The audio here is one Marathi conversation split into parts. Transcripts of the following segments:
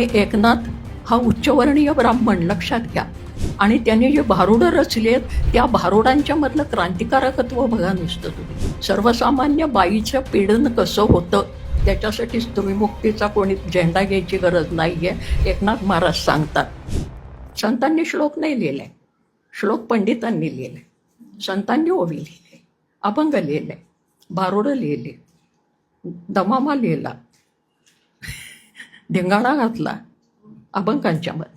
आणि एकनाथ हा उच्चवर्णीय ब्राह्मण लक्षात घ्या. आणि त्यांनी जे भारुडं रचलेत त्या भारुडांच्या मधलं क्रांतिकारकत्व बघा नुसतं तुम्ही. सर्वसामान्य बाईचं पीडन कसं होतं त्याच्यासाठी स्त्रीमुक्तीचा कोणी झेंडा घ्यायची गरज नाही आहे, एकनाथ महाराज सांगतात. संतांनी श्लोक नाही लिहिलाय, श्लोक पंडितांनी लिहिलाय. संतांनी ओवी लिहिली, अभंग लिहिलंय, भारुडं लिहिले, दमामा लिहिला, धिंगाणा घातला अभंगांच्या मध्ये.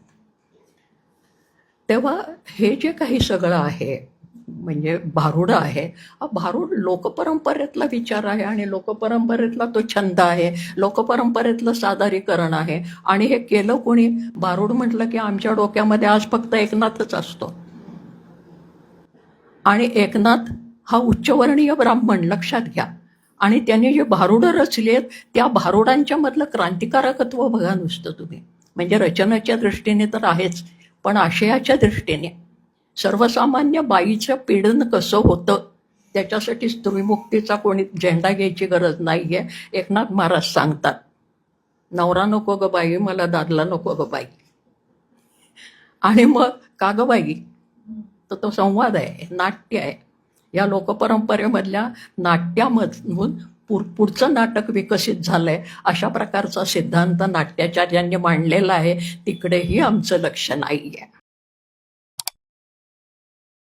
तेव्हा हे जे काही सगळं आहे म्हणजे भारुडं आहे, भारूड लोकपरंपरेतला विचार आहे आणि लोकपरंपरेतला तो छंद आहे, लोकपरंपरेतलं सादरीकरण आहे. आणि हे केलं कोणी? भारूड म्हटलं की आमच्या डोक्यामध्ये आज फक्त एकनाथच असतो. आणि एकनाथ हा उच्चवर्णीय ब्राह्मण लक्षात घ्या. आणि त्यांनी जे भारुडं रचलेत त्या भारुडांच्या मधलं क्रांतिकारकत्व बघा नुसतं तुम्ही. म्हणजे रचनेच्या दृष्टीने तर आहेच, पण आशयाच्या दृष्टीने सर्वसामान्य बाईचं पीडन कसं होतं त्याच्यासाठी स्त्रीमुक्तीचा कोणी झेंडा घ्यायची गरज नाही आहे, एकनाथ महाराज सांगतात. नवरा नको ग बाई, मला दादला नको ग बाई. आणि मग का ग बाई, तर तो संवाद आहे, नाट्य आहे. या लोकपरंपरेमधल्या नाट्यामधून पुढचं नाटक विकसित झालंय. अशा प्रकारचा सिद्धांत नाट्याचार्यांनी मांडलेला आहे. तिकडेही आमचं लक्ष नाही आहे.